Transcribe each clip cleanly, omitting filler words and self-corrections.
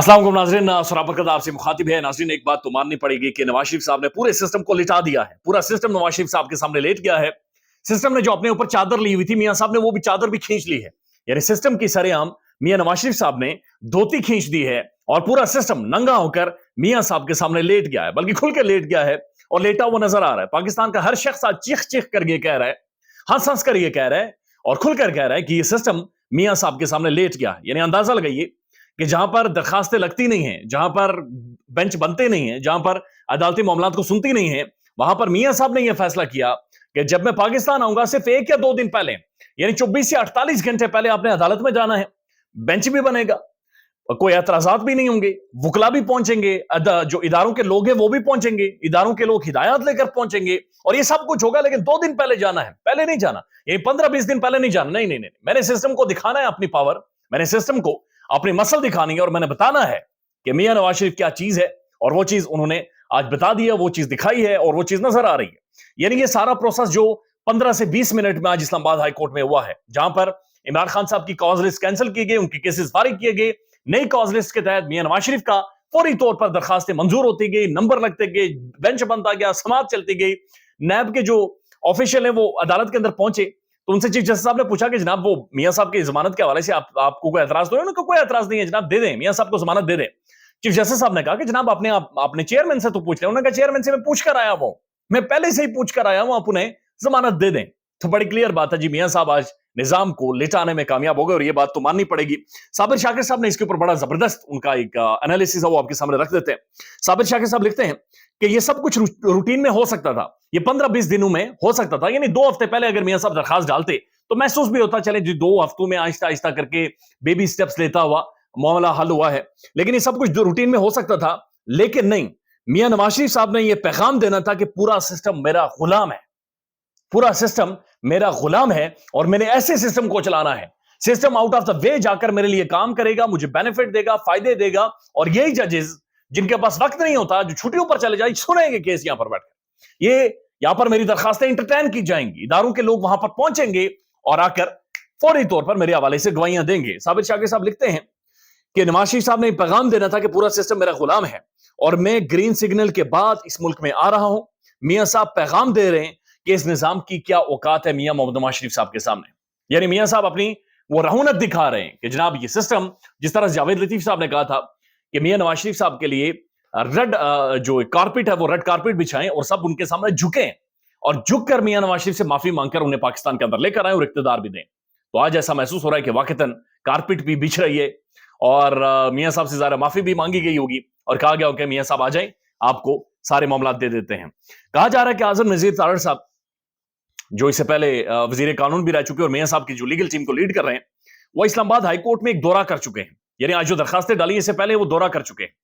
अस्सलाम वालेकुम नाज़रीन, सराफत आपसे मुखातिब है। नाज़रीन, एक बात तो माननी पड़ेगी कि नवाज शरीफ साहब ने पूरे सिस्टम को लिटा दिया है। पूरा सिस्टम नवाज शरीफ साहब के सामने लेट गया है। सिस्टम ने जो अपने ऊपर चादर ली हुई थी, मियां साहब ने वो भी चादर भी खींच ली है। यानी सिस्टम की सरेआम मियां नवाज शरीफ साहब ने धोती खींच दी है और पूरा सिस्टम नंगा होकर मियां साहब के सामने लेट गया है, बल्कि खुल के लेट गया है और लेटा हुआ नजर आ रहा है। पाकिस्तान का हर शख्स आज चीख चीख कर ये कह रहा है, हंस हंस कर ये कह रहा है और खुलकर कह रहा है कि ये सिस्टम मियां साहब के सामने लेट गया है। यानी अंदाजा लगाइए कि जहां पर दरखास्तें लगती नहीं हैं, जहां पर बेंच बनते नहीं हैं, जहां पर अदालती मामलात को सुनती नहीं है, वहां पर मियां साहब ने यह फैसला किया कि जब मैं पाकिस्तान आऊंगा सिर्फ 1 या 2 दिन पहले, यानी 24 से 48 घंटे पहले आपने अदालत में जाना है। बेंच भी बनेगा, कोई एतराजात भी नहीं होंगे, वकला भी पहुंचेंगे, जो इदारों के लोग हैं वो भी पहुंचेंगे, इदारों के लोग हिदायत लेकर पहुंचेंगे और ये सब कुछ होगा। लेकिन 2 दिन पहले जाना है, पहले नहीं जाना। ये 15-20 दिन पहले नहीं जाना। नहीं नहीं नहीं, मैंने सिस्टम को दिखाना है अपनी पावर, मैंने सिस्टम को अपनी मसल दिखानी है और मैंने बताना है कि मियां नवाज शरीफ क्या चीज है और वो चीज उन्होंने आज बता दी है, वो चीज दिखाई है और वो चीज नजर आ रही है। यानी ये सारा प्रोसेस जो 15 से 20 मिनट में आज इस्लामाबाद हाई कोर्ट में हुआ है, जहां पर इमरान खान साहब की कॉज लिस्ट कैंसिल की गई, उनके केसेस फारिग किए गए, नई कॉज लिस्ट के तहत मियां नवाज शरीफ का फौरी तौर पर दरखास्तें मंजूर होती गई, नंबर लगते गए, बेंच बनता गया, समाअत चलती गई। नैब के जो ऑफिशियल है वो अदालत के अंदर पहुंचे तो उनसे चीफ जस्टिस साहब ने पूछा कि जनाब वो मियां साहब की जमानत के हवाले से आपको कोई एतराज तो है? उन्होंने कोई एतराज नहीं है जनाब, दे दें, मियां साहब को जमानत दे दें। चीफ जस्टिस साहब ने कहा कि जनाब अपने चेयरमैन से तो पूछ लें। उन्होंने कहा चेयरमैन से मैं पूछ कर आया हूं, मैं पहले से ही पूछ कर आया हूं, आप उन्हें जमानत दे दें। तो बड़ी क्लियर बात है जी, मियां साहब आज निजाम को लिटाने में कामयाब हो गए और ये बात तो माननी पड़ेगी। साबिर शाकिर साहब ने इसके ऊपर बड़ा जबरदस्त उनका एक एनालिसिस है, वो आपके सामने रख देते हैं। साबिर शाकिर साहब लिखते हैं कि ये सब कुछ रूटीन में हो सकता था, ये 15-20 दिनों में हो सकता था। यानी 2 हफ्ते पहले अगर मियां साहब दरखास्त डालते तो महसूस भी होता चले जी 2 हफ्तों में आहिस्ता आहिस्ता करके बेबी स्टेप्स लेता हुआ मामला हल हुआ है। लेकिन ये सब कुछ रूटीन में हो सकता था, लेकिन नहीं, मियां नवाज शरीफ साहब ने यह पैगाम देना था कि पूरा सिस्टम मेरा गुलाम है, पूरा सिस्टम मेरा गुलाम है और मैंने ऐसे सिस्टम को चलाना है। System out of the way जाकर मेरे लिए काम करेगा, मुझे बेनिफिट देगा, फायदे देगा और यही जजेस जिनके पास वक्त नहीं होता, जो छुट्टियों पर चले जाए, सुनेंगे केस यहां पर बैठकर। यहां पर मेरी दरखास्तें एंटरटेन की जाएंगी, इदारों के लोग वहां पर पहुंचेंगे और आकर फौरी तौर पर मेरे हवाले से गवाहियां देंगे। साबिर शाकिर साहब लिखते हैं कि नवाज शरीफ साहब ने पैगाम देना था कि पूरा सिस्टम मेरा गुलाम है और मैं ग्रीन सिग्नल के बाद इस मुल्क में आ रहा हूं। मियां साहब पैगाम दे रहे हैं कि इस निजाम की क्या औकात है मियां मोहम्मद नवाज शरीफ साहब के सामने। यानी मियां साहब अपनी वो रहुनत दिखा रहे हैं कि जनाब ये सिस्टम, जिस तरह जावेद लतीफ साहब ने कहा था कि मियां नवाज शरीफ साहब के लिए रेड जो कारपेट है वो रेड कारपेट बिछाएं और सब उनके सामने झुकें और झुक कर मियां नवाज शरीफ से माफी मांगकर उन्हें पाकिस्तान के अंदर लेकर आए और इख्तिदार भी दें। तो आज ऐसा महसूस हो रहा है कि वाकईतन कारपेट भी बिछ रही है और मियां साहब से ज़रा माफी भी मांगी गई होगी और कहा गया होगा मियां साहब आ जाएं, आपको सारे मामला दे देते हैं। कहा जा रहा है कि आजम नजीर तारड़ साहब जो इससे पहले वजीर कानून भी रह चुके और मियां साहब की जो लीगल टीम को लीड कर रहे हैं, वो इस्लामाबाद हाई कोर्ट में एक दौरा कर चुके हैं। यानी आज जो दरखास्तें डाली इससे पहले वो दौरा कर चुके हैं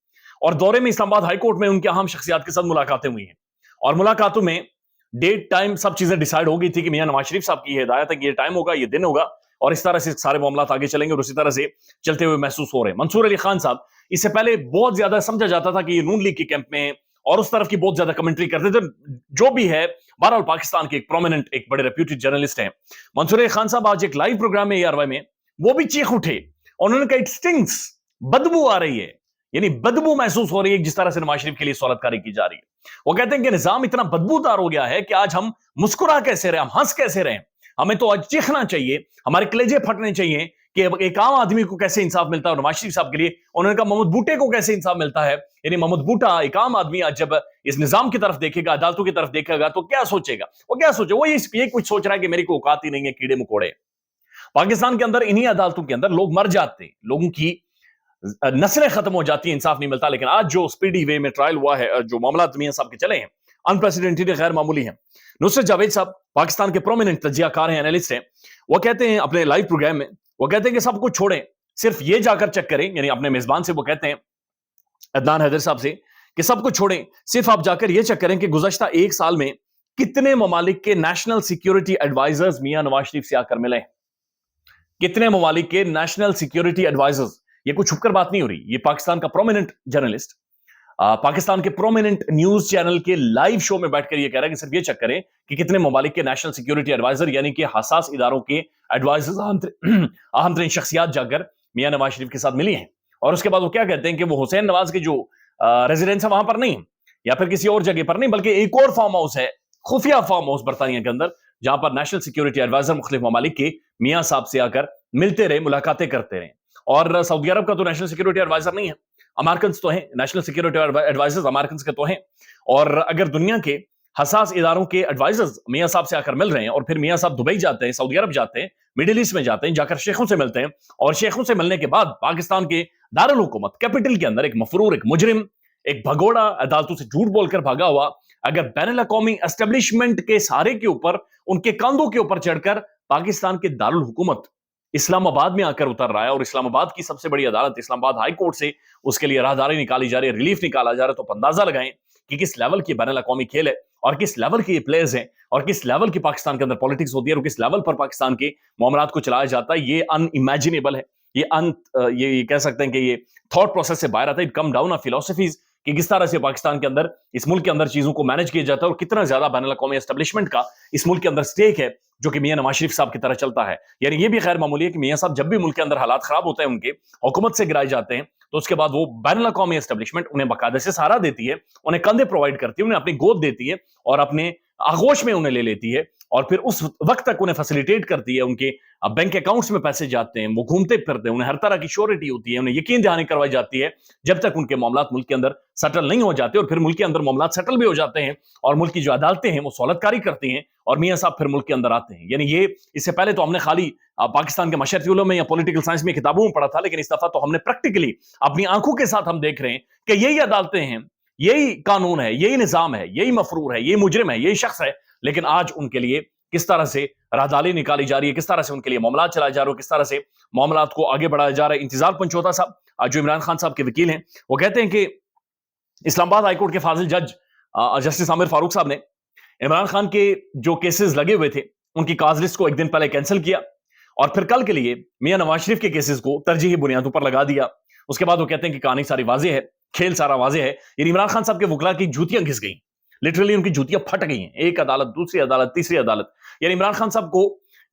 और दौरे में इस्लामाबाद हाई कोर्ट में उनके अहम शख्सियात के साथ मुलाकातें हुई हैं और मुलाकातों में डेट टाइम सब चीजें डिसाइड हो गई थी कि मियां नवाज शरीफ साहब की हिदायत है कि ये टाइम होगा, ये दिन होगा और इस तरह से सारे मामला आगे चलेंगे और उसी तरह से चलते हुए महसूस हो रहे हैं। मंसूर अली खान साहब इससे पहले बहुत ज्यादा समझा जाता था कि ये नून लीग के कैंप में और उस तरफ की बहुत ज्यादा कमेंट्री करते थे। जो भी है, बहरहाल पाकिस्तान के एक प्रोमिनेंट, एक बड़े रेप्यूटेड जर्नलिस्ट हैं मंसूर अली खान साहब। आज एक लाइव प्रोग्राम में ARY में वो भी चीख उठे और उन्होंने कहा इट स्टिंक्स, बदबू आ रही है, यानी बदबू महसूस हो रही है जिस तरह से नवाज शरीफ के लिए सौलतकारी की जा रही है। वो कहते हैं कि निजाम इतना बदबूदार हो गया है कि आज हम मुस्कुरा कैसे रहे, हम हंस कैसे रहे, हमें तो आज चीखना चाहिए, हमारे कलेजे फटने चाहिए कि एक आम आदमी को कैसे इंसाफ मिलता है। और नवाज शरीफ साहब के लिए उन्होंने कहा मोहम्मद बूटे को कैसे इंसाफ मिलता है। यानी मोहम्मद बूटा एक आम आदमी आज जब इस निजाम की तरफ देखेगा, अदालतों की तरफ देखेगा तो क्या सोचेगा, वो क्या सोचे, वो ये कुछ सोच रहा है कि मेरी कोई औकात ही नहीं है, कीड़े मकोड़े। पाकिस्तान के अंदर इन्हीं अदालतों के अंदर लोग मर जाते हैं, लोगों की नस्लें खत्म हो जाती है, इंसाफ नहीं मिलता। लेकिन आज जो स्पीडी वे में ट्रायल हुआ है, जो मामला मियां साहब के चले हैं, अनप्रेसिडेंटेड, गैर मामूली हैं। नुसरत जावेद साहब पाकिस्तान के प्रोमिनेंट तज्जियाकार हैं, एनालिस्ट हैं। वो कहते हैं अपने लाइव प्रोग्राम में, वो कहते हैं कि सब कुछ छोड़ें, सिर्फ ये जाकर चेक करें, यानी अपने मेजबान से वो कहते हैं अदनान हैदर साहब से कि सब कुछ छोड़ें, सिर्फ आप जाकर ये चेक करें कि गुज़श्ता 1 साल में कितने ममालिक के नेशनल सिक्योरिटी एडवाइजर्स मियां नवाज शरीफ से आकर मिले। कितने ममालिक के नेशनल सिक्योरिटी एडवाइजर्स, ये कुछ छुपकर बात नहीं हो रही, ये पाकिस्तान का प्रोमिनेंट जर्नलिस्ट पाकिस्तान के प्रोमिनेंट न्यूज चैनल के लाइव शो में बैठकर ये कह रहा है कि सिर्फ ये चेक करें कि कितने ममालिक के नेशनल सिक्योरिटी एडवाइजर, यानी कि हसास इदारों के एडवाइजर्स, अहम तरीन शख्सियात जाकर मियां नवाज शरीफ के साथ मिली हैं اور اس کے بعد وہ کیا کہتے ہیں کہ وہ حسین نواز کے جو ریزیڈنس ہے وہاں پر نہیں یا پھر کسی اور جگہ پر نہیں بلکہ ایک اور فارم ہاؤس ہے, خفیہ فارم ہاؤس برطانیہ کے اندر, جہاں پر نیشنل سیکیورٹی ایڈوائزر مختلف ممالک کے میاں صاحب سے آ کر ملتے رہے, ملاقاتیں کرتے رہے. اور سعودی عرب کا تو نیشنل سیکیورٹی ایڈوائزر نہیں ہے, امریکنز تو ہیں, نیشنل سیکیورٹی ایڈوائزرز امریکنز کے تو ہیں. اور اگر دنیا کے حساس اداروں کے ایڈوائزرز میاں صاحب سے آ کر مل رہے ہیں اور پھر میاں صاحب دبئی جاتے ہیں, سعودی عرب جاتے ہیں, مڈل ایسٹ میں جاتے ہیں, جا کر شیخوں سے ملتے ہیں, اور شیخوں سے ملنے کے بعد پاکستان کے دارالحکومت کیپٹل کے اندر ایک مفرور, ایک مجرم, ایک بھگوڑا, عدالتوں سے جھوٹ بول کر بھاگا ہوا, اگر بین الاقوامی اسٹیبلشمنٹ کے سہارے کے اوپر, ان کے کاندھوں کے اوپر چڑھ کر پاکستان کے دارالحکومت اسلام آباد میں آ کر اتر رہا ہے, اور اسلام آباد کی سب سے بڑی عدالت اسلام آباد ہائی کورٹ سے اس کے لیے راہداری نکالی جا رہی ہے, ریلیف نکالا جا رہا ہے, تو اندازہ لگائیں کہ کس لیول کی بین الاقوامی کھیل ہے, اور کس لیول کے یہ پلیئرز ہیں, اور کس لیول کی پاکستان کے اندر پالیٹکس ہوتی ہے, اور کس لیول پر پاکستان کے معاملات کو چلایا جاتا ہے. یہ ان امیجنیبل ہے, یہ کہہ سکتے ہیں کہ یہ تھاٹ پروسیس سے باہر آتا ہے. اٹ کم ڈاؤن فلسفیز کہ کس طرح سے پاکستان کے اندر, اس ملک کے اندر چیزوں کو مینج کیا جاتا ہے, اور کتنا زیادہ بین الاقوامی اسٹیبلشمنٹ کا اس ملک کے اندر سٹیک ہے, جو کہ میاں نواز شریف صاحب کی طرح چلتا ہے. یعنی یہ بھی غیر معمولی ہے کہ میاں صاحب جب بھی ملک کے اندر حالات خراب ہوتے ہیں, ان کے حکومت سے گرائے جاتے ہیں, تو اس کے بعد وہ بین الاقوامی اسٹیبلشمنٹ انہیں باقاعدہ سے سہارا دیتی ہے, انہیں کندھے پرووائڈ کرتی ہے, انہیں اپنی گود دیتی ہے, اور اپنے آغوش میں انہیں لے لیتی ہے, اور پھر اس وقت تک انہیں فیسیلیٹیٹ کرتی ہے. ان کے بینک اکاؤنٹس میں پیسے جاتے ہیں, وہ گھومتے پھرتے ہیں, انہیں ہر طرح کی شیورٹی ہوتی ہے, انہیں یقین دہانی کروائی جاتی ہے, جب تک ان کے معاملات ملک کے اندر سیٹل نہیں ہو جاتے. اور پھر ملک کے اندر معاملات سیٹل بھی ہو جاتے ہیں, اور ملک کی جو عدالتیں ہیں وہ سہولت کاری کرتی ہیں, اور میاں صاحب پھر ملک کے اندر آتے ہیں. یعنی یہ اس سے پہلے تو ہم نے خالی پاکستان کے معاشرتی علوم میں یا پولیٹیکل سائنس میں کتابوں میں پڑھا تھا, لیکن اس دفعہ تو ہم نے پریکٹیکلی اپنی آنکھوں کے ساتھ ہم دیکھ رہے ہیں کہ یہی عدالتیں ہیں, یہی قانون ہے, یہی نظام ہے, یہی مفرور ہے, یہی مجرم ہے, یہی شخص ہے, لیکن آج ان کے لیے کس طرح سے راہداری نکالی جا رہی ہے, کس طرح سے ان کے لیے معاملات چلائے جا رہے ہیں, کس طرح سے معاملات کو آگے بڑھایا جا رہا ہے. انتظار پنچوتا صاحب جو عمران خان صاحب کے وکیل ہیں, وہ کہتے ہیں کہ اسلام آباد ہائی کورٹ کے فاضل جج جسٹس عامر فاروق صاحب نے عمران خان کے جو کیسز لگے ہوئے تھے ان کی کاز لسٹ کو ایک دن پہلے کینسل کیا, اور پھر کل کے لیے میاں نواز شریف کے کیسز کو ترجیحی بنیادوں پر لگا دیا. اس کے بعد وہ کہتے ہیں کہ کہانی ساری واضح ہے, کھیل سارا واضح ہے. یعنی عمران خان صاحب کے وکلا کی جوتیاں گھس گئیں, لٹرلی ان کی جوتیاں پھٹ گئی ہیں, ایک عدالت, دوسری عدالت, تیسری عدالت. یعنی عمران خان صاحب کو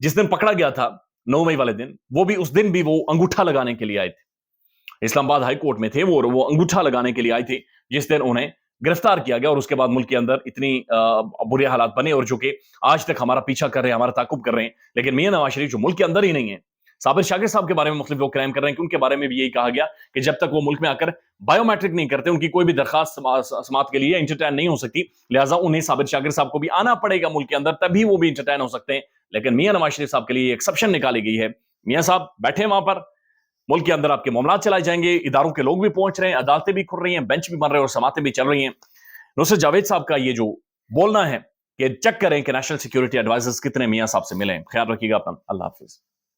جس دن پکڑا گیا تھا 9 مئی والے دن, وہ بھی اس دن بھی وہ انگوٹھا لگانے کے لیے آئے تھے, اسلام آباد ہائی کورٹ میں تھے وہ انگوٹھا لگانے کے لیے آئے تھے, جس دن انہیں گرفتار کیا گیا. اور اس کے بعد ملک کے اندر اتنی برے حالات بنے, اور جو کہ آج تک ہمارا پیچھا کر رہے ہیں, ہمارا تعاقب کر رہے ہیں. لیکن میاں نواز شریف جو ملک کے اندر ہی نہیں ہے, صابر شاکر صاحب کے بارے میں مختلف لوگ کرائم کر رہے ہیں کہ ان کے بارے میں بھی یہی کہا گیا کہ جب تک وہ ملک میں آ کر بایو میٹرک نہیں کرتے, ان کی کوئی بھی درخواست سماعت کے لیے انٹرٹین نہیں ہو سکتی, لہٰذا انہیں صابر شاکر صاحب کو بھی آنا پڑے گا ملک کے اندر, تبھی وہ بھی انٹرٹین ہو سکتے ہیں. لیکن میاں نواز شریف صاحب کے لیے ایکسیپشن نکالی گئی ہے. میاں صاحب بیٹھے وہاں پر, ملک کے اندر آپ کے معاملات چلائے جائیں گے, اداروں کے لوگ بھی پہنچ رہے ہیں, عدالتیں بھی کھل رہی ہیں, بینچ بھی بن رہے ہیں, اور سماعتیں بھی چل رہی ہیں. نصرت جاوید صاحب کا یہ جو بولنا ہے کہ چیک کریں کہ نیشنل سیکیورٹی ایڈوائزرز کتنے میاں صاحب سے ملیں. خیال رکھیے گا اپنا, اللہ حافظ.